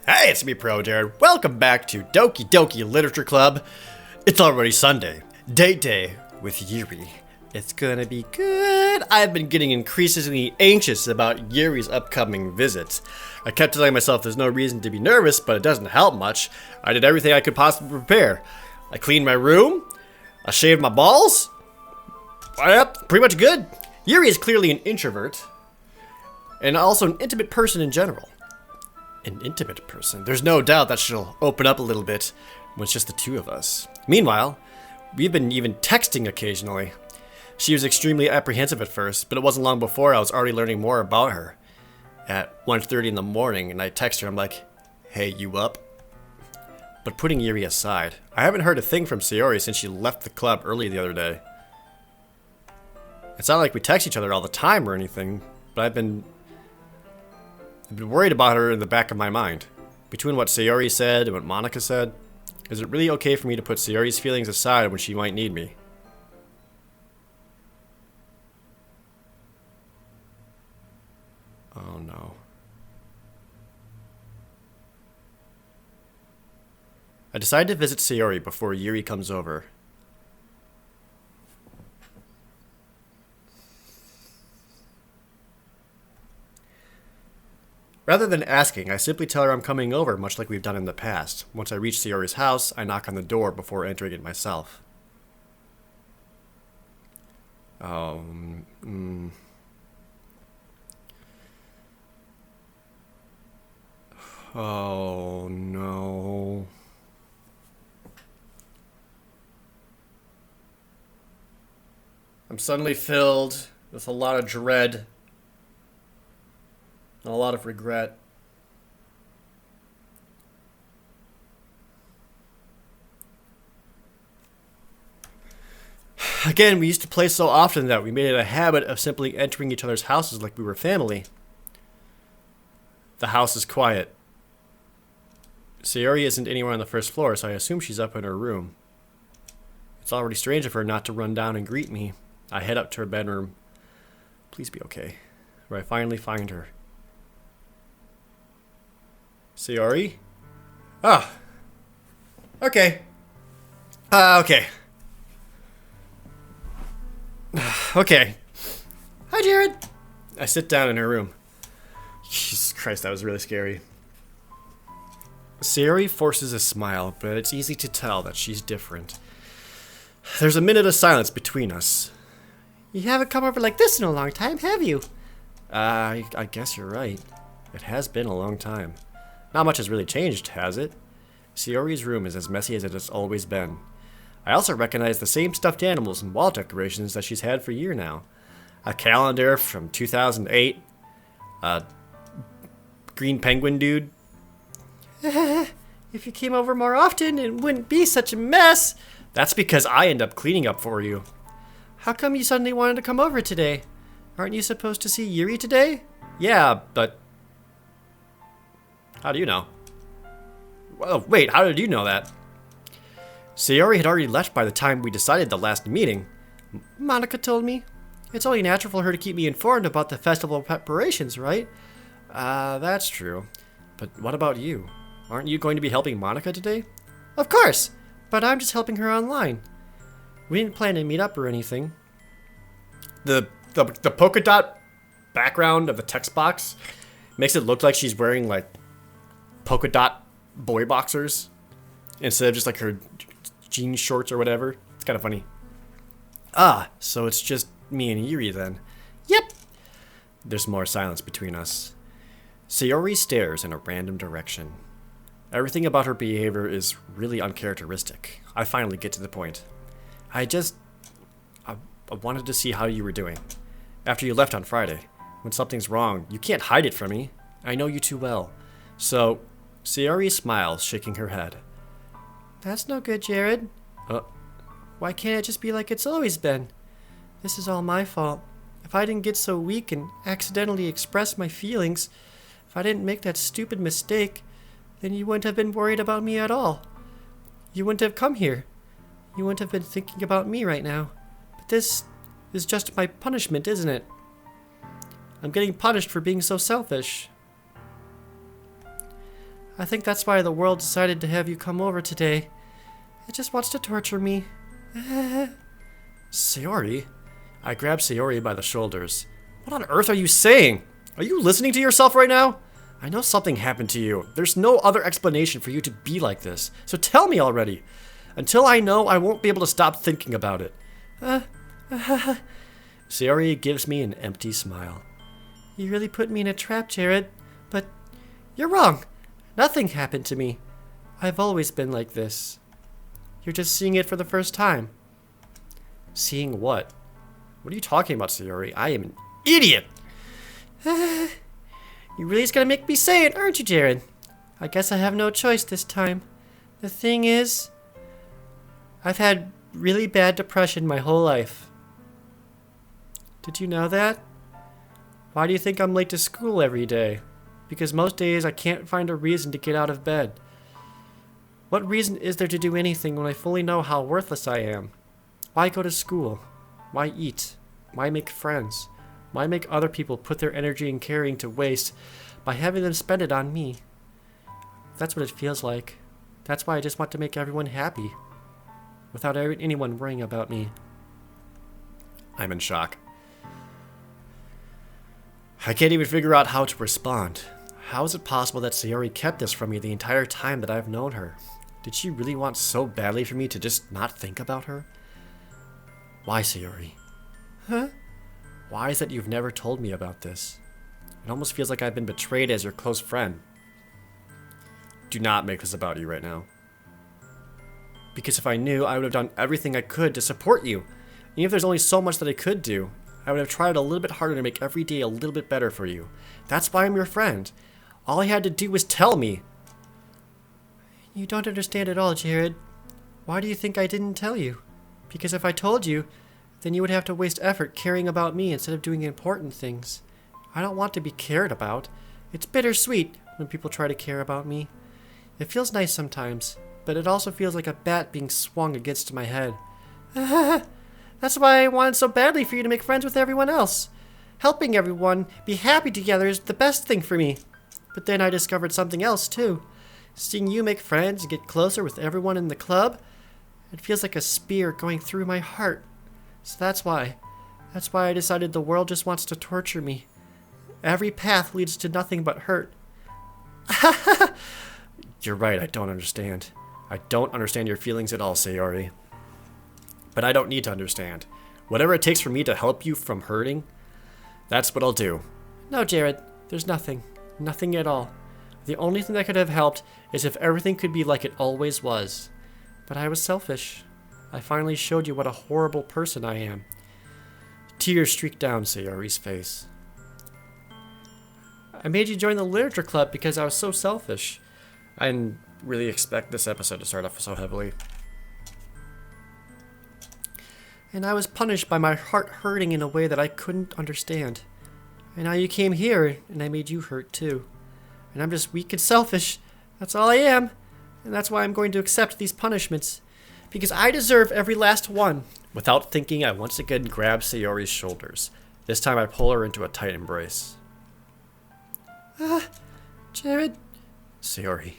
Hey, it's me, ProJared. Welcome back to Doki Doki Literature Club. It's already Sunday. Date day with Yuri. It's gonna be good. I've been getting increasingly anxious about Yuri's upcoming visits. I kept telling myself there's no reason to be nervous, but it doesn't help much. I did everything I could possibly prepare. I cleaned my room. I shaved my balls. Yep, pretty much good. Yuri is clearly an introvert. And also an intimate person in general. An intimate person. There's no doubt that she'll open up a little bit when it's just the two of us. Meanwhile, we've been even texting occasionally. She was extremely apprehensive at first, but it wasn't long before I was already learning more about her. At 1:30 in the morning, and I text her, I'm like, hey, you up? But putting Yuri aside, I haven't heard a thing from Sayori since she left the club early the other day. It's not like we text each other all the time or anything, but I've been worried about her in the back of my mind. Between what Sayori said and what Monica said, is it really okay for me to put Sayori's feelings aside when she might need me? Oh no. I decided to visit Sayori before Yuri comes over. Rather than asking, I simply tell her I'm coming over, much like we've done in the past. Once I reach Sayori's house, I knock on the door before entering it myself. Oh no. I'm suddenly filled with a lot of dread. And a lot of regret. Again, we used to play so often that we made it a habit of simply entering each other's houses like we were family. The house is quiet. Sayori isn't anywhere on the first floor, so I assume she's up in her room. It's already strange of her not to run down and greet me. I head up to her bedroom. Please be okay. Where I finally find her. Sayori? Ah. Okay. Okay. Okay. Hi, Jared. I sit down in her room. Jesus Christ, that was really scary. Sayori forces a smile, but it's easy to tell that she's different. There's a minute of silence between us. You haven't come over like this in a long time, have you? I guess you're right. It has been a long time. Not much has really changed, has it? Sayori's room is as messy as it has always been. I also recognize the same stuffed animals and wall decorations that she's had for a year now. A calendar from 2008. A green penguin dude. If you came over more often, it wouldn't be such a mess. That's because I end up cleaning up for you. How come you suddenly wanted to come over today? Aren't you supposed to see Yuri today? Yeah, but... How do you know? Well, wait, how did you know that? Sayori had already left by the time we decided the last meeting. Monica told me. It's only natural for her to keep me informed about the festival preparations, right? That's true. But what about you? Aren't you going to be helping Monica today? Of course! But I'm just helping her online. We didn't plan to meet up or anything. The polka dot background of the text box makes it look like she's wearing, like, polka dot boy boxers instead of just like her jean shorts or whatever. It's kind of funny. Ah, so it's just me and Yuri then. Yep. There's more silence between us. Sayori stares in a random direction. Everything about her behavior is really uncharacteristic. I finally get to the point. I wanted to see how you were doing. After you left on Friday. When something's wrong, you can't hide it from me. I know you too well. So... Sayori smiles, shaking her head. That's no good, Jared. Why can't it just be like it's always been? This is all my fault. If I didn't get so weak and accidentally express my feelings, if I didn't make that stupid mistake, then you wouldn't have been worried about me at all. You wouldn't have come here. You wouldn't have been thinking about me right now. But this is just my punishment, isn't it? I'm getting punished for being so selfish. I think that's why the world decided to have you come over today. It just wants to torture me. Sayori? I grabbed Sayori by the shoulders. What on earth are you saying? Are you listening to yourself right now? I know something happened to you. There's no other explanation for you to be like this. So tell me already. Until I know, I won't be able to stop thinking about it. Sayori gives me an empty smile. You really put me in a trap, Jared. But you're wrong. Nothing happened to me. I've always been like this. You're just seeing it for the first time. Seeing what? What are you talking about, Sayori? I am an idiot! You really just gonna make me say it, aren't you, Jared? I guess I have no choice this time. The thing is, I've had really bad depression my whole life. Did you know that? Why do you think I'm late to school every day? Because most days I can't find a reason to get out of bed. What reason is there to do anything when I fully know how worthless I am? Why go to school? Why eat? Why make friends? Why make other people put their energy and caring to waste by having them spend it on me? That's what it feels like. That's why I just want to make everyone happy, without anyone worrying about me. I'm in shock. I can't even figure out how to respond. How is it possible that Sayori kept this from me the entire time that I've known her? Did she really want so badly for me to just not think about her? Why, Sayori? Huh? Why is it you've never told me about this? It almost feels like I've been betrayed as your close friend. Do not make this about you right now. Because if I knew, I would have done everything I could to support you. Even if there's only so much that I could do, I would have tried a little bit harder to make every day a little bit better for you. That's why I'm your friend. All I had to do was tell me. You don't understand at all, Jared. Why do you think I didn't tell you? Because if I told you, then you would have to waste effort caring about me instead of doing important things. I don't want to be cared about. It's bittersweet when people try to care about me. It feels nice sometimes, but it also feels like a bat being swung against my head. That's why I wanted so badly for you to make friends with everyone else. Helping everyone be happy together is the best thing for me. But then I discovered something else too. Seeing you make friends and get closer with everyone in the club, it feels like a spear going through my heart. So that's why I decided the world just wants to torture me. Every path leads to nothing but hurt. You're right, I don't understand. I don't understand your feelings at all, Sayori. But I don't need to understand. Whatever it takes for me to help you from hurting, that's what I'll do. No, Jared, there's nothing. Nothing at all. The only thing that could have helped is if everything could be like it always was. But I was selfish. I finally showed you what a horrible person I am. Tears streaked down Sayori's face. I made you join the literature club because I was so selfish. I didn't really expect this episode to start off so heavily. And I was punished by my heart hurting in a way that I couldn't understand. And now you came here, and I made you hurt too. And I'm just weak and selfish. That's all I am. And that's why I'm going to accept these punishments. Because I deserve every last one. Without thinking, I once again grab Sayori's shoulders. This time I pull her into a tight embrace. Jared. Sayori,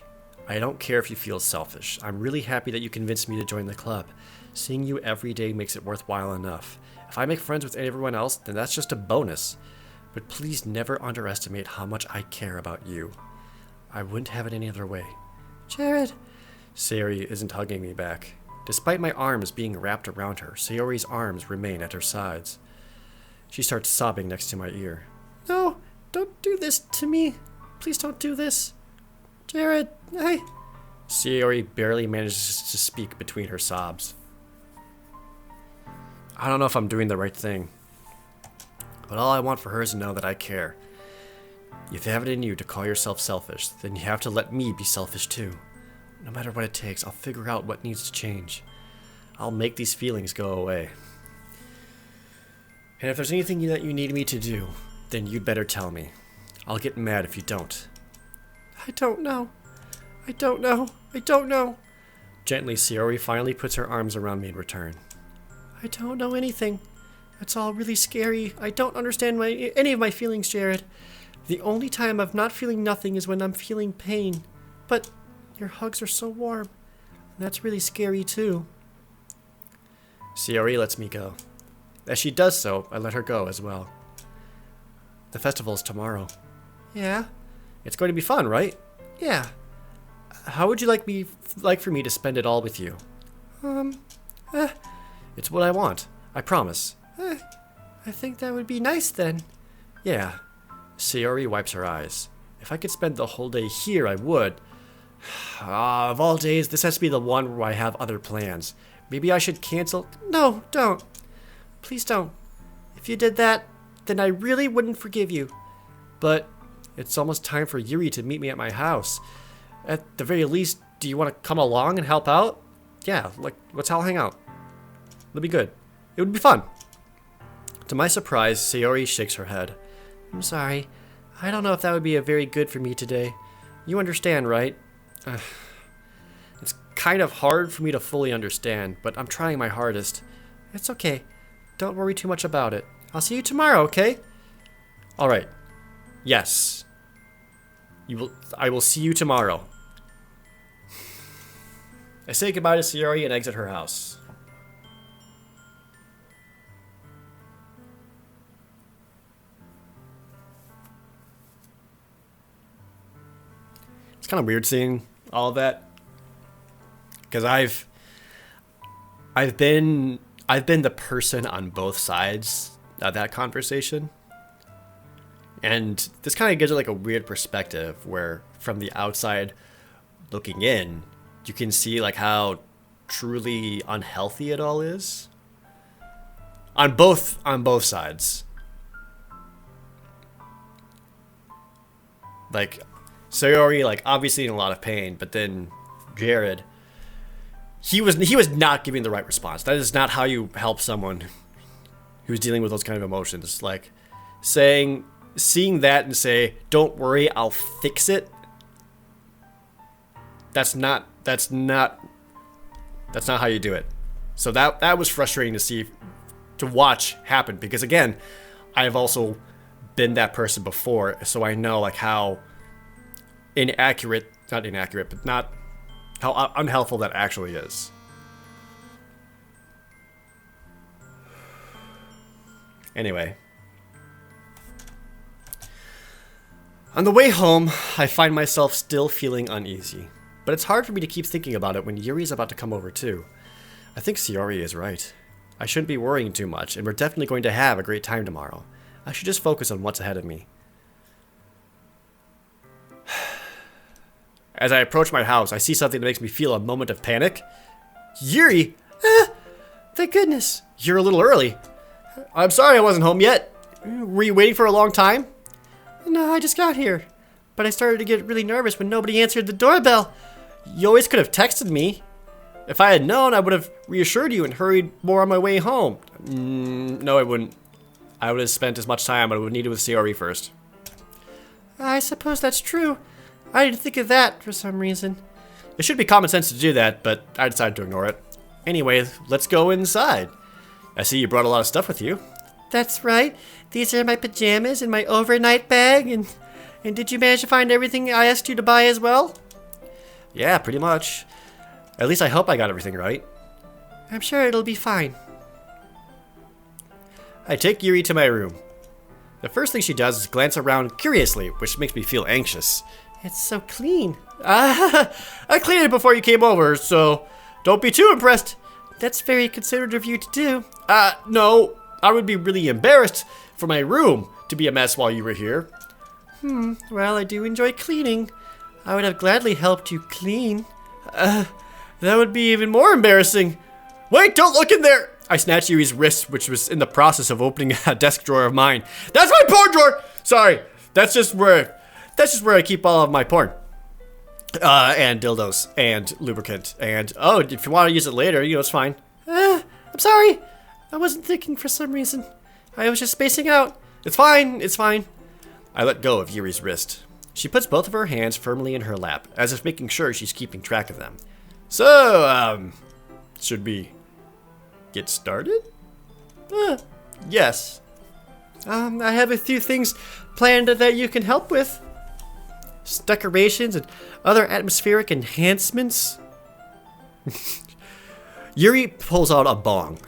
I don't care if you feel selfish. I'm really happy that you convinced me to join the club. Seeing you every day makes it worthwhile enough. If I make friends with everyone else, then that's just a bonus. But please never underestimate how much I care about you. I wouldn't have it any other way. Jared. Sayori isn't hugging me back. Despite my arms being wrapped around her, Sayori's arms remain at her sides. She starts sobbing next to my ear. No, don't do this to me. Please don't do this. Jared, Sayori barely manages to speak between her sobs. I don't know if I'm doing the right thing, but all I want for her is to know that I care. If you have it in you to call yourself selfish, then you have to let me be selfish too. No matter what it takes, I'll figure out what needs to change. I'll make these feelings go away. And if there's anything that you need me to do, then you'd better tell me. I'll get mad if you don't. I don't know. Gently, Sayori finally puts her arms around me in return. I don't know anything. It's all really scary. I don't understand any of my feelings, Jared. The only time I'm not feeling nothing is when I'm feeling pain. But your hugs are so warm. That's really scary too. Sayori lets me go. As she does so, I let her go as well. The festival's tomorrow. Yeah? It's going to be fun, right? Yeah. How would you like for me to spend it all with you? It's what I want. I promise. I think that would be nice then. Yeah. Sayori wipes her eyes. If I could spend the whole day here, I would. Of all days, this has to be the one where I have other plans. Maybe I should cancel. No, don't. Please don't. If you did that, then I really wouldn't forgive you. But it's almost time for Yuri to meet me at my house. At the very least, do you want to come along and help out? Yeah, let's all hang out. It'll be good. It would be fun. To my surprise, Sayori shakes her head. I'm sorry. I don't know if that would be very good for me today. You understand, right? It's kind of hard for me to fully understand, but I'm trying my hardest. It's okay. Don't worry too much about it. I'll see you tomorrow, okay? Alright. Yes. I will see you tomorrow. I say goodbye to Sayori and exit her house. It's kind of weird seeing all of that, because I've been the person on both sides of that conversation, and this kind of gives it like a weird perspective where from the outside looking in, you can see like how truly unhealthy it all is on both sides. Like Sayori, like obviously in a lot of pain, but then Jared, he was not giving the right response. That is not how you help someone who's dealing with those kind of emotions. Like seeing that and say, "Don't worry, I'll fix it." That's not how you do it. So that was frustrating to watch happen, because again, I have also been that person before, so I know like how not inaccurate, but not how unhelpful that actually is. Anyway. On the way home, I find myself still feeling uneasy. But it's hard for me to keep thinking about it when Yuri's about to come over too. I think Sayori is right. I shouldn't be worrying too much, and we're definitely going to have a great time tomorrow. I should just focus on what's ahead of me. As I approach my house, I see something that makes me feel a moment of panic. Yuri! Thank goodness. You're a little early. I'm sorry I wasn't home yet. Were you waiting for a long time? No, I just got here. But I started to get really nervous when nobody answered the doorbell. You always could have texted me. If I had known, I would have reassured you and hurried more on my way home. No, I wouldn't. I would have spent as much time as I would need with Sayori first. I suppose that's true. I didn't think of that for some reason. It should be common sense to do that, but I decided to ignore it. Anyway, let's go inside. I see you brought a lot of stuff with you. That's right. These are my pajamas and my overnight bag, and did you manage to find everything I asked you to buy as well? Yeah, pretty much. At least I hope I got everything right. I'm sure it'll be fine. I take Yuri to my room. The first thing she does is glance around curiously, which makes me feel anxious. It's so clean. I cleaned it before you came over, so don't be too impressed. That's very considerate of you to do. No, I would be really embarrassed for my room to be a mess while you were here. Well, I do enjoy cleaning. I would have gladly helped you clean. That would be even more embarrassing. Wait, don't look in there! I snatched Yuri's wrist, which was in the process of opening a desk drawer of mine. That's my porn drawer! Sorry, that's just where I keep all of my porn. And dildos, and lubricant, and if you want to use it later, it's fine. I'm sorry. I wasn't thinking for some reason. I was just spacing out. It's fine. I let go of Yuri's wrist. She puts both of her hands firmly in her lap, as if making sure she's keeping track of them. So, should we get started? Yes. I have a few things planned that you can help with. decorations, and other atmospheric enhancements. Yuri pulls out a bong.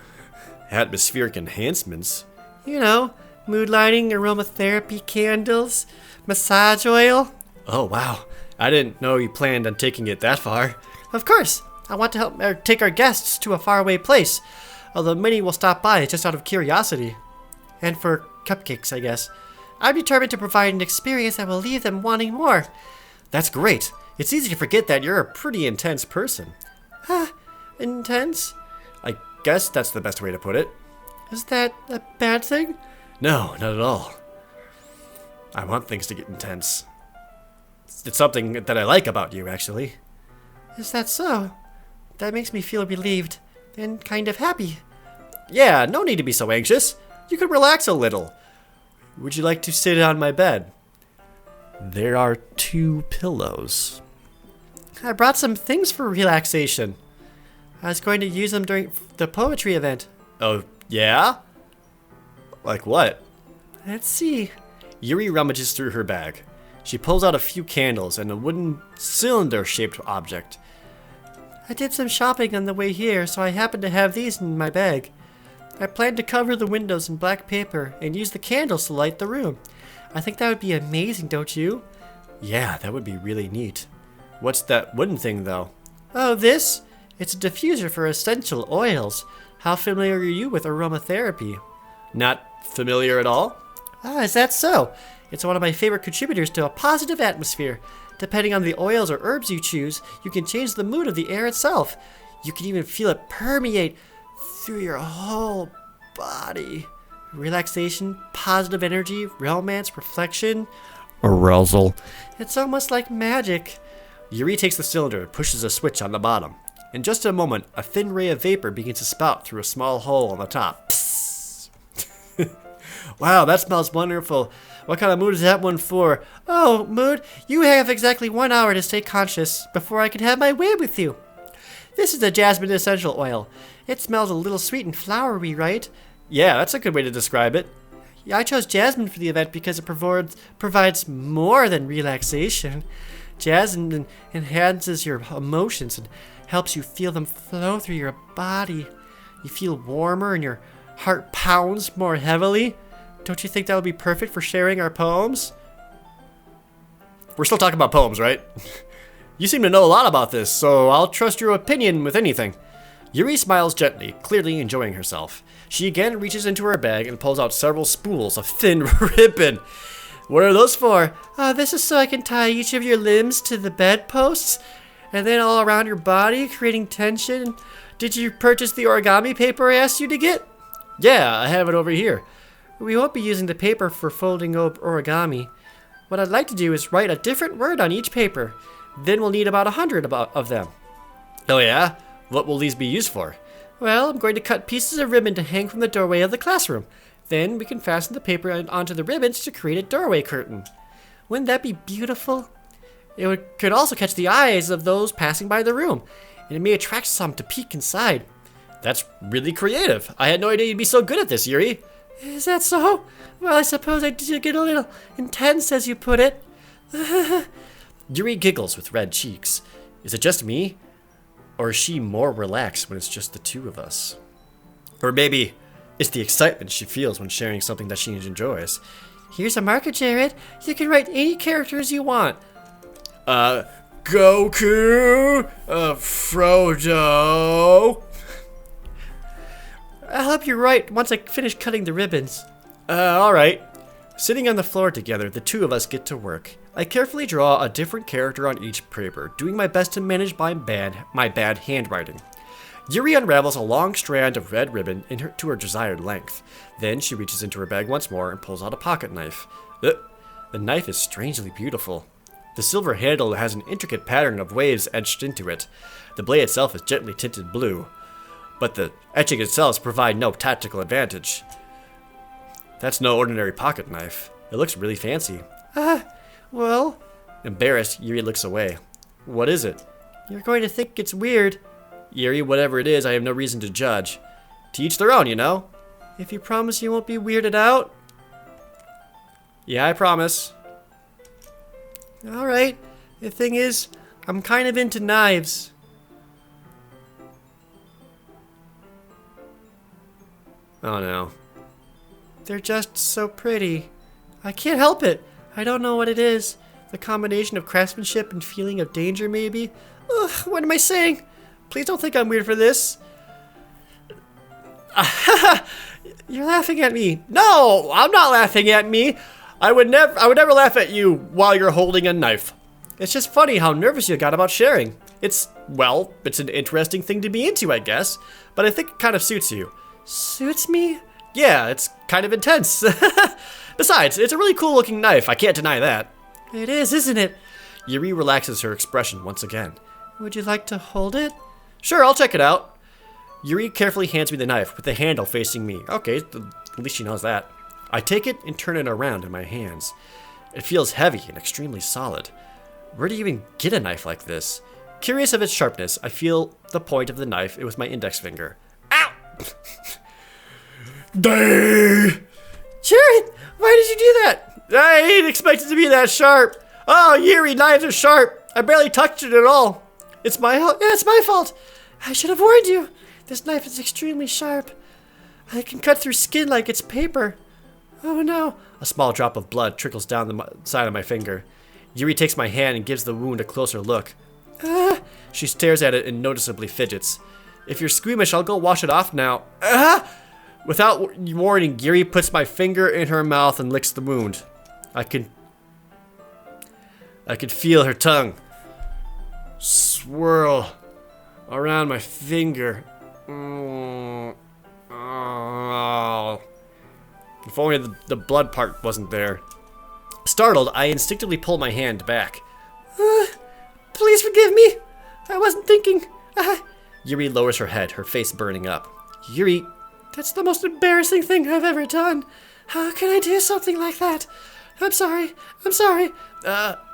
Atmospheric enhancements? You know, mood lighting, aromatherapy candles, massage oil. Oh, wow. I didn't know you planned on taking it that far. Of course. I want to help take our guests to a faraway place. Although many will stop by just out of curiosity. And for cupcakes, I guess. I'm determined to provide an experience that will leave them wanting more. That's great. It's easy to forget that you're a pretty intense person. Intense? I guess that's the best way to put it. Is that a bad thing? No, not at all. I want things to get intense. It's something that I like about you, actually. Is that so? That makes me feel relieved and kind of happy. Yeah, no need to be so anxious. You could relax a little. Would you like to sit on my bed? There are 2 pillows. I brought some things for relaxation. I was going to use them during the poetry event. Oh, yeah? Like what? Let's see. Yuri rummages through her bag. She pulls out a few candles and a wooden cylinder-shaped object. I did some shopping on the way here, so I happened to have these in my bag. I planned to cover the windows in black paper and use the candles to light the room. I think that would be amazing, don't you? Yeah, that would be really neat. What's that wooden thing, though? Oh, this? It's a diffuser for essential oils. How familiar are you with aromatherapy? Not familiar at all? Ah, is that so? It's one of my favorite contributors to a positive atmosphere. Depending on the oils or herbs you choose, you can change the mood of the air itself. You can even feel it permeate through your whole body. Relaxation, positive energy, romance, reflection, arousal. It's almost like magic. Yuri takes the cylinder and pushes a switch on the bottom. In just a moment, a thin ray of vapor begins to spout through a small hole on the top. Wow, that smells wonderful. What kind of mood is that one for? Oh, mood, you have exactly 1 hour to stay conscious before I can have my way with you. This is a jasmine essential oil. It smells a little sweet and flowery, right? Yeah, that's a good way to describe it. I chose jasmine for the event because it provides more than relaxation. Jasmine enhances your emotions and helps you feel them flow through your body. You feel warmer and your heart pounds more heavily. Don't you think that would be perfect for sharing our poems? We're still talking about poems, right? You seem to know a lot about this, so I'll trust your opinion with anything. Yuri smiles gently, clearly enjoying herself. She again reaches into her bag and pulls out several spools of thin ribbon. What are those for? This is so I can tie each of your limbs to the bedposts, and then all around your body, creating tension. Did you purchase the origami paper I asked you to get? Yeah, I have it over here. We won't be using the paper for folding origami. What I'd like to do is write a different word on each paper. Then we'll need about 100 of them. Oh yeah? What will these be used for? Well, I'm going to cut pieces of ribbon to hang from the doorway of the classroom. Then we can fasten the paper onto the ribbons to create a doorway curtain. Wouldn't that be beautiful? Could also catch the eyes of those passing by the room, and it may attract some to peek inside. That's really creative. I had no idea you'd be so good at this, Yuri. Is that so? Well, I suppose I did get a little intense, as you put it. Yuri giggles with red cheeks. Is it just me? Or is she more relaxed when it's just the two of us? Or maybe it's the excitement she feels when sharing something that she enjoys. Here's a marker, Jared. You can write any characters you want. Goku, Frodo. I'll help you write once I finish cutting the ribbons. Alright. Sitting on the floor together, the two of us get to work. I carefully draw a different character on each paper, doing my best to manage my bad handwriting. Yuri unravels a long strand of red ribbon to her desired length. Then she reaches into her bag once more and pulls out a pocket knife. The knife is strangely beautiful. The silver handle has an intricate pattern of waves etched into it. The blade itself is gently tinted blue, but the etching itself provides no tactical advantage. That's no ordinary pocket knife. It looks really fancy. Well... Embarrassed, Yuri looks away. What is it? You're going to think it's weird. Yuri, whatever it is, I have no reason to judge. To each their own, you know? If you promise you won't be weirded out? Yeah, I promise. Alright. The thing is, I'm kind of into knives. Oh no. They're just so pretty. I can't help it. I don't know what it is. The combination of craftsmanship and feeling of danger, maybe? Ugh, what am I saying? Please don't think I'm weird for this. You're laughing at me. No, I'm not laughing at me. I would never laugh at you while you're holding a knife. It's just funny how nervous you got about sharing. It's an interesting thing to be into, I guess. But I think it kind of suits you. Suits me? Yeah, it's kind of intense. Besides, it's a really cool looking knife. I can't deny that. It is, isn't it? Yuri relaxes her expression once again. Would you like to hold it? Sure, I'll check it out. Yuri carefully hands me the knife with the handle facing me. Okay, at least she knows that. I take it and turn it around in my hands. It feels heavy and extremely solid. Where do you even get a knife like this? Curious of its sharpness, I feel the point of the knife with my index finger. Ow! Jared, why did you do that? I didn't expect it to be that sharp. Oh, Yuri, knives are sharp. I barely touched it at all. It's my fault. I should have warned you. This knife is extremely sharp. I can cut through skin like it's paper. Oh no. A small drop of blood trickles down the side of my finger. Yuri takes my hand and gives the wound a closer look. She stares at it and noticeably fidgets. If you're squeamish, I'll go wash it off now. Without warning, Yuri puts my finger in her mouth and licks the wound. I could feel her tongue swirl around my finger. Oh. If only the blood part wasn't there. Startled, I instinctively pull my hand back. Please forgive me. I wasn't thinking. Yuri lowers her head, her face burning up. Yuri, that's the most embarrassing thing I've ever done. How can I do something like that? I'm sorry.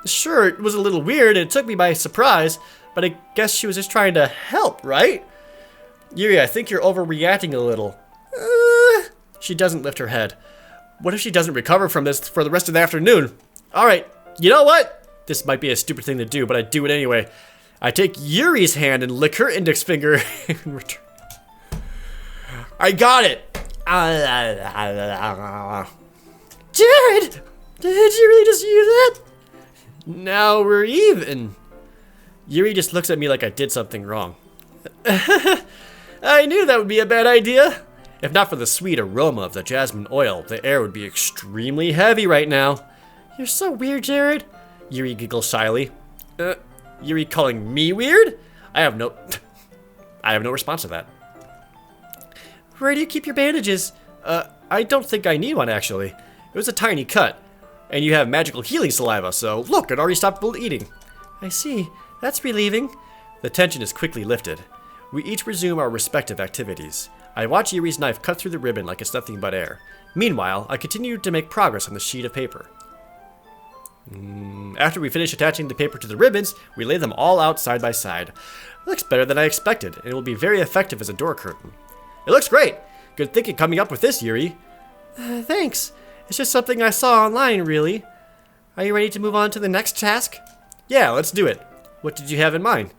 Sure, it was a little weird and it took me by surprise, but I guess she was just trying to help, right? Yuri, I think you're overreacting a little. She doesn't lift her head. What if she doesn't recover from this for the rest of the afternoon? Alright, you know what? This might be a stupid thing to do, but I do it anyway. I take Yuri's hand and lick her index finger in return. I got it! Jared! Did you really just use that? Now we're even. Yuri just looks at me like I did something wrong. I knew that would be a bad idea. If not for the sweet aroma of the jasmine oil, the air would be extremely heavy right now. You're so weird, Jared. Yuri giggles shyly. Yuri calling me weird? I have no response to that. Where do you keep your bandages? I don't think I need one, actually. It was a tiny cut. And you have magical healing saliva, so look, it already stopped bleeding. I see. That's relieving. The tension is quickly lifted. We each resume our respective activities. I watch Yuri's knife cut through the ribbon like it's nothing but air. Meanwhile, I continue to make progress on the sheet of paper. After we finish attaching the paper to the ribbons, we lay them all out side by side. It looks better than I expected, and it will be very effective as a door curtain. It looks great! Good thinking coming up with this, Yuri. Thanks. It's just something I saw online, really. Are you ready to move on to the next task? Yeah, let's do it. What did you have in mind?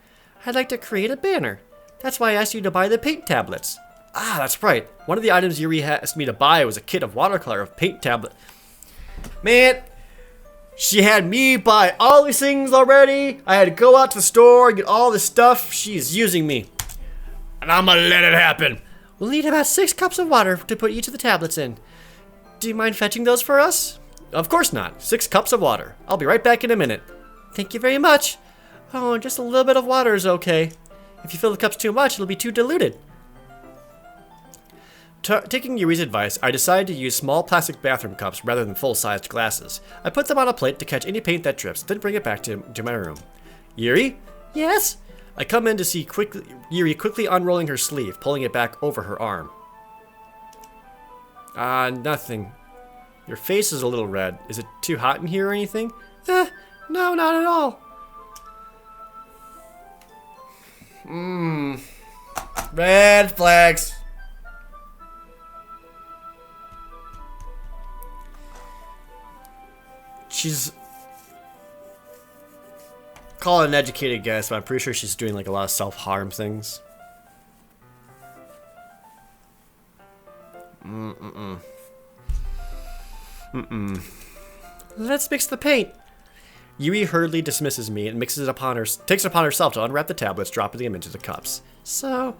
I'd like to create a banner. That's why I asked you to buy the paint tablets. Ah, that's right. One of the items Yuri asked me to buy was a kit of watercolor of paint tablet. Man, she had me buy all these things already. I had to go out to the store and get all this stuff. She's using me. And I'm gonna let it happen. We'll need about 6 cups of water to put each of the tablets in. Do you mind fetching those for us? Of course not. 6 cups of water. I'll be right back in a minute. Thank you very much. Oh, just a little bit of water is okay. If you fill the cups too much, it'll be too diluted. Taking Yuri's advice, I decided to use small plastic bathroom cups rather than full-sized glasses. I put them on a plate to catch any paint that drips, then bring it back to my room. Yuri? Yes? I come in to see Yuri quickly unrolling her sleeve, pulling it back over her arm. Nothing. Your face is a little red. Is it too hot in here or anything? No, not at all. Red flags. call it an educated guess, but I'm pretty sure she's doing like a lot of self-harm things. Let's mix the paint. Yuri hurriedly dismisses me and takes it upon herself to unwrap the tablets, dropping them into the cups. So,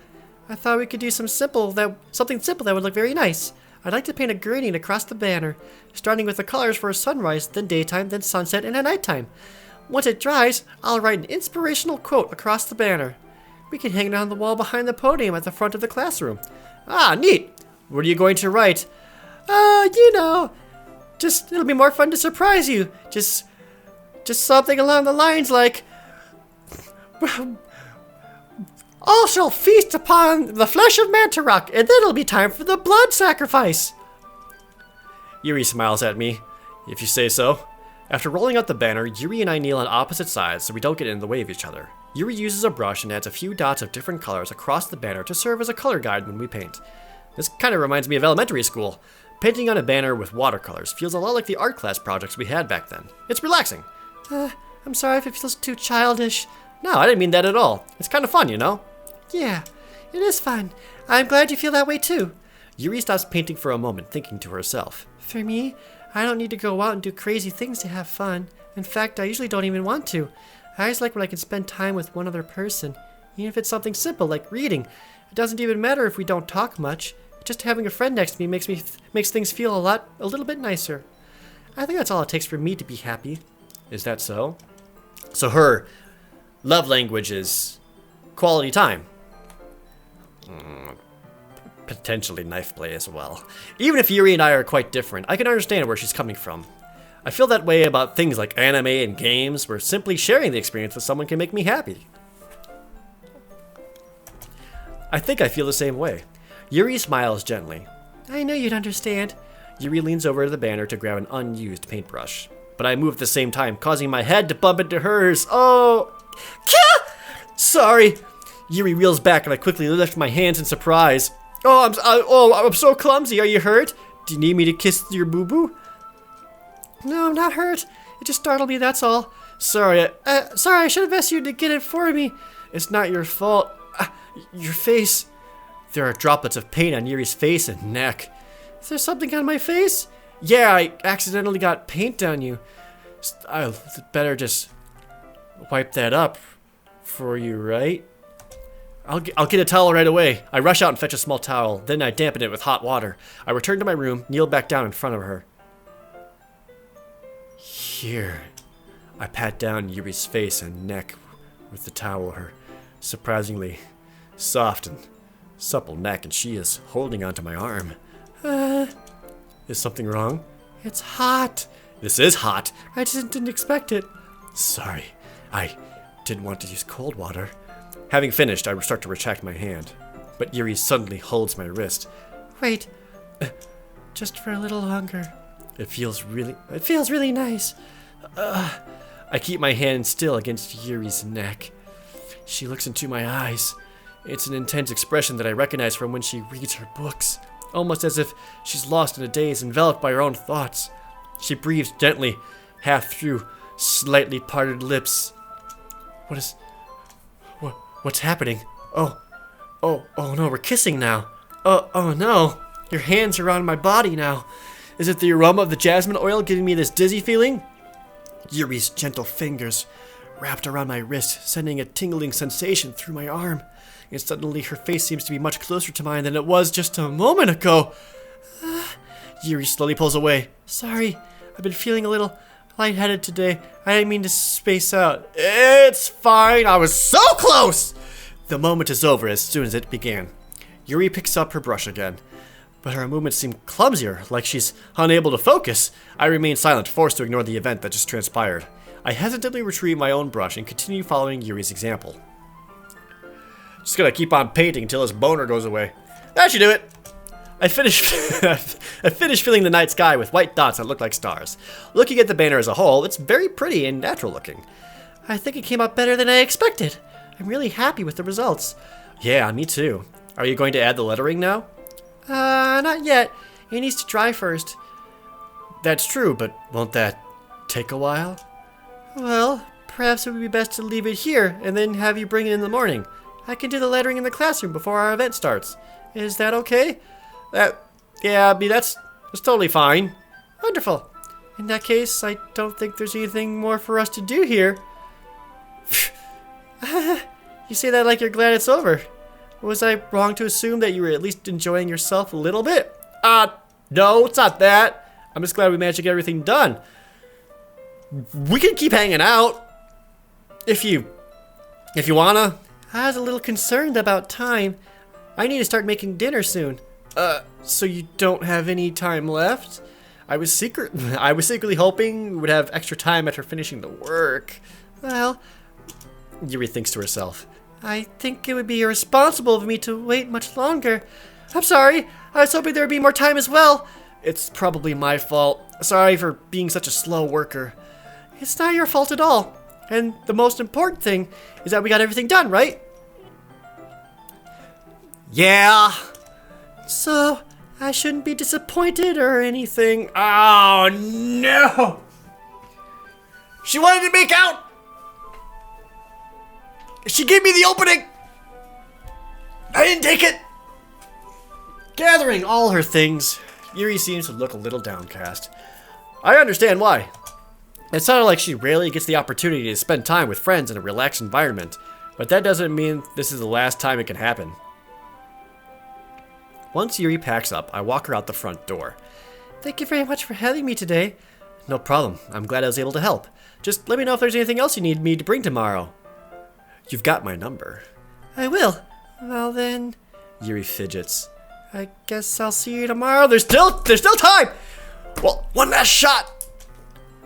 I thought we could do something simple that would look very nice. I'd like to paint a gradient across the banner, starting with the colors for a sunrise, then daytime, then sunset, and a nighttime. Once it dries, I'll write an inspirational quote across the banner. We can hang it on the wall behind the podium at the front of the classroom. Ah, neat! What are you going to write? You know, it'll be more fun to surprise you. Just something along the lines like, all shall feast upon the flesh of Mantarok, and then it'll be time for the blood sacrifice. Yuri smiles at me. If you say so. After rolling out the banner, Yuri and I kneel on opposite sides so we don't get in the way of each other. Yuri uses a brush and adds a few dots of different colors across the banner to serve as a color guide when we paint. This kind of reminds me of elementary school. Painting on a banner with watercolors feels a lot like the art class projects we had back then. It's relaxing. I'm sorry if it feels too childish. No, I didn't mean that at all. It's kind of fun, you know? Yeah, it is fun. I'm glad you feel that way too. Yuri stops painting for a moment, thinking to herself. For me, I don't need to go out and do crazy things to have fun. In fact, I usually don't even want to. I always like when I can spend time with one other person. Even if it's something simple like reading. It doesn't even matter if we don't talk much. Just having a friend next to me makes things feel a little bit nicer. I think that's all it takes for me to be happy. Is that so? So her love language is quality time. Potentially knife play as well. Even if Yuri and I are quite different, I can understand where she's coming from. I feel that way about things like anime and games, where simply sharing the experience with someone can make me happy. I think I feel the same way. Yuri smiles gently. I knew you'd understand. Yuri leans over to the banner to grab an unused paintbrush. But I move at the same time, causing my head to bump into hers. Oh! Sorry! Yuri reels back and I quickly lift my hands in surprise. I'm so clumsy. Are you hurt? Do you need me to kiss your boo-boo? No, I'm not hurt. It just startled me, that's all. Sorry, I should have asked you to get it for me. It's not your fault. Your face. There are droplets of paint on Yuri's face and neck. Is there something on my face? Yeah, I accidentally got paint on you. I better just wipe that up for you, right? I'll get a towel right away. I rush out and fetch a small towel, then I dampen it with hot water. I return to my room, kneel back down in front of her. Here. I pat down Yuri's face and neck with the towel, her surprisingly soft and supple neck, and she is holding onto my arm. Is something wrong? It's hot. This is hot. I just didn't expect it. Sorry. I didn't want to use cold water. Having finished, I start to retract my hand, but Yuri suddenly holds my wrist. Wait, just for a little longer. It feels really nice. I keep my hand still against Yuri's neck. She looks into my eyes. It's an intense expression that I recognize from when she reads her books, almost as if she's lost in a daze, enveloped by her own thoughts. She breathes gently, half through slightly parted lips. What's happening? Oh no, we're kissing now. Oh no, your hands are on my body now. Is it the aroma of the jasmine oil giving me this dizzy feeling? Yuri's gentle fingers wrapped around my wrist, sending a tingling sensation through my arm. And suddenly her face seems to be much closer to mine than it was just a moment ago. Yuri slowly pulls away. Sorry, I've been feeling a little lightheaded today. I didn't mean to space out. It's fine, I was so close! The moment is over as soon as it began. Yuri picks up her brush again, but her movements seem clumsier, like she's unable to focus. I remain silent, forced to ignore the event that just transpired. I hesitantly retrieve my own brush and continue following Yuri's example. Just gonna keep on painting until his boner goes away. That should do it! I finished filling the night sky with white dots that look like stars. Looking at the banner as a whole, it's very pretty and natural looking. I think it came out better than I expected. I'm really happy with the results. Yeah, me too. Are you going to add the lettering now? Not yet. It needs to dry first. That's true, but won't that take a while? Well, perhaps it would be best to leave it here and then have you bring it in the morning. I can do the lettering in the classroom before our event starts. Is that okay? Yeah, I mean, that's totally fine. Wonderful. In that case, I don't think there's anything more for us to do here. You say that like you're glad it's over. Was I wrong to assume that you were at least enjoying yourself a little bit? No, it's not that. I'm just glad we managed to get everything done. We can keep hanging out. If you wanna. I was a little concerned about time. I need to start making dinner soon. So you don't have any time left? I was secretly hoping we would have extra time after finishing the work. Well, Yuri thinks to herself. I think it would be irresponsible of me to wait much longer. I'm sorry. I was hoping there would be more time as well. It's probably my fault. Sorry for being such a slow worker. It's not your fault at all. And the most important thing is that we got everything done, right? Yeah. So, I shouldn't be disappointed or anything. Oh, no. She wanted to make out. She gave me the opening. I didn't take it. Gathering all her things, Yuri seems to look a little downcast. I understand why. It sounded like she rarely gets the opportunity to spend time with friends in a relaxed environment, but that doesn't mean this is the last time it can happen. Once Yuri packs up, I walk her out the front door. Thank you very much for having me today. No problem. I'm glad I was able to help. Just let me know if there's anything else you need me to bring tomorrow. You've got my number. I will. Well then... Yuri fidgets. I guess I'll see you tomorrow. There's still time! Well, one last shot!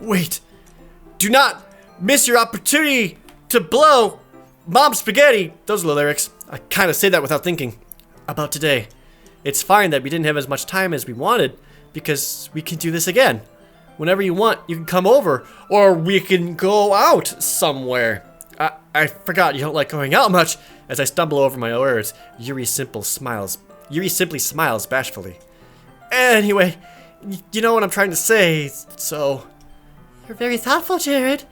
Wait. Do not miss your opportunity to blow Mom Spaghetti. Those are the lyrics. I kind of say that without thinking. About today. It's fine that we didn't have as much time as we wanted, because we can do this again. Whenever you want, you can come over, or we can go out somewhere. I forgot you don't like going out much. As I stumble over my words, Yuri simply smiles bashfully. Anyway, you know what I'm trying to say, so... You're very thoughtful, Jared.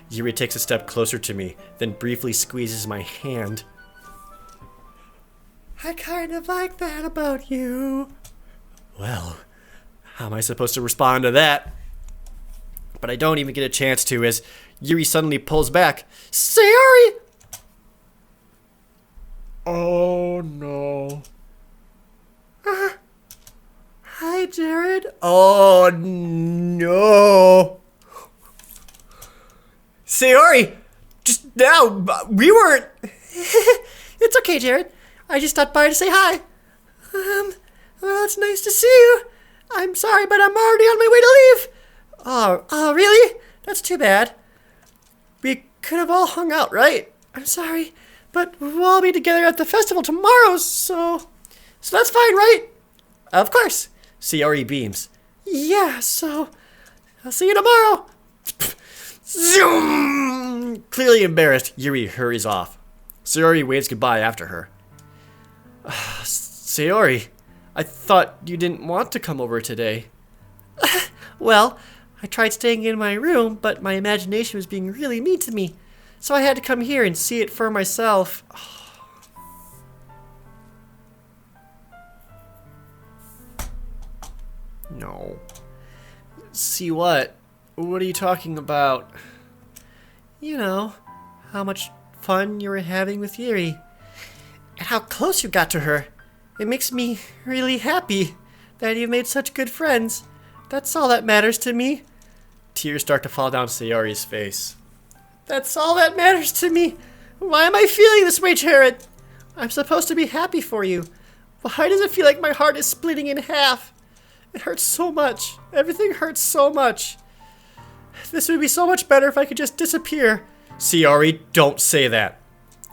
Yuri takes a step closer to me, then briefly squeezes my hand. I kind of like that about you. Well, how am I supposed to respond to that? But I don't even get a chance to as Yuri suddenly pulls back. Sayori! Oh no. Hi, Jared. Oh no. Sayori! Just now, we weren't... It's okay, Jared. I just stopped by to say hi. Well, it's nice to see you. I'm sorry, but I'm already on my way to leave. Oh, really? That's too bad. We could have all hung out, right? I'm sorry, but we'll all be together at the festival tomorrow, so that's fine, right? Of course. Sayori beams. Yeah, so I'll see you tomorrow. Zoom! Clearly embarrassed, Yuri hurries off. Sayori waves goodbye after her. Sayori, I thought you didn't want to come over today. Well, I tried staying in my room, but my imagination was being really mean to me. So I had to come here and see it for myself. No. See what? What are you talking about? You know, how much fun you were having with Yuri. And how close you got to her. It makes me really happy that you made such good friends. That's all that matters to me. Tears start to fall down Sayori's face. That's all that matters to me. Why am I feeling this way, Jared? I'm supposed to be happy for you. Why does it feel like my heart is splitting in half? It hurts so much. Everything hurts so much. This would be so much better if I could just disappear. Sayori, don't say that.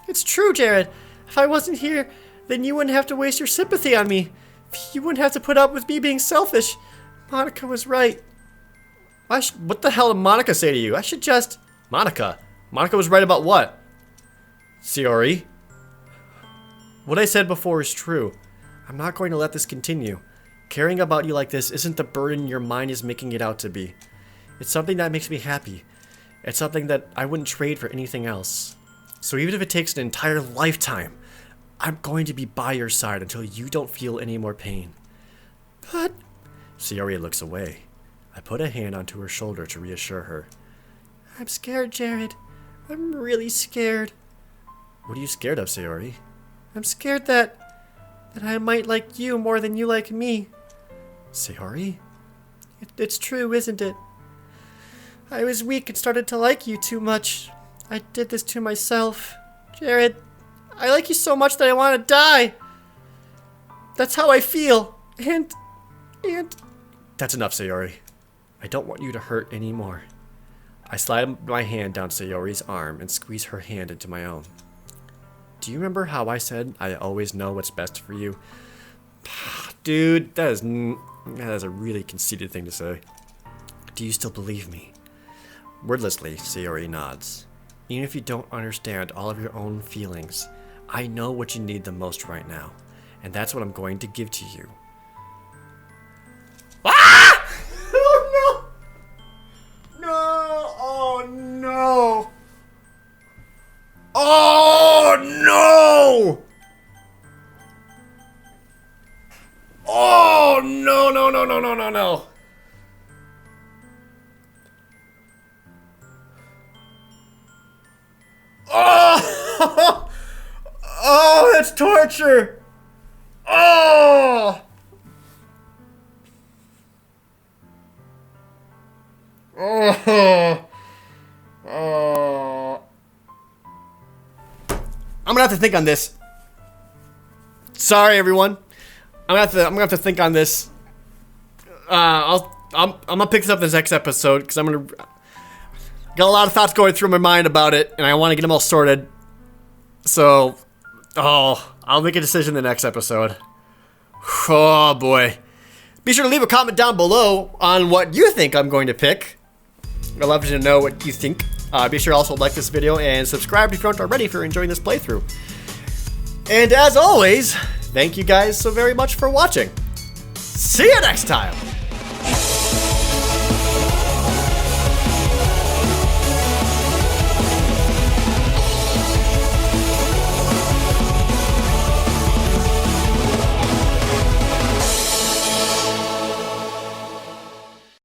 It's true, Jared. If I wasn't here, then you wouldn't have to waste your sympathy on me. You wouldn't have to put up with me being selfish. Monica was right. What the hell did Monica say to you? I should just... Monica was right about what? Sayori? What I said before is true. I'm not going to let this continue. Caring about you like this isn't the burden your mind is making it out to be. It's something that makes me happy. It's something that I wouldn't trade for anything else. So even if it takes an entire lifetime, I'm going to be by your side until you don't feel any more pain. But... Sayori looks away. I put a hand onto her shoulder to reassure her. I'm scared, Jared. I'm really scared. What are you scared of, Sayori? I'm scared that I might like you more than you like me. Sayori? It's true, isn't it? I was weak and started to like you too much. I did this to myself. Jared, I like you so much that I want to die. That's how I feel. And... That's enough, Sayori. I don't want you to hurt anymore. I slide my hand down Sayori's arm and squeeze her hand into my own. Do you remember how I said I always know what's best for you? Dude, that is a really conceited thing to say. Do you still believe me? Wordlessly, Sayori nods. Even if you don't understand all of your own feelings, I know what you need the most right now, and that's what I'm going to give to you. Ah! Oh no! No! Oh no! Oh no! Oh no, no, no, no, no, no, no. Oh! Oh, that's torture. Oh! Oh! Oh! I'm gonna have to think on this. Sorry, everyone. I'm gonna have to think on this. I'm gonna pick this up this next episode because I'm gonna got a lot of thoughts going through my mind about it, and I want to get them all sorted. So, I'll make a decision in the next episode. Oh boy! Be sure to leave a comment down below on what you think I'm going to pick. I'd love to know what you think. Be sure to also like this video and subscribe if you aren't already for enjoying this playthrough. And as always, thank you guys so very much for watching. See you next time!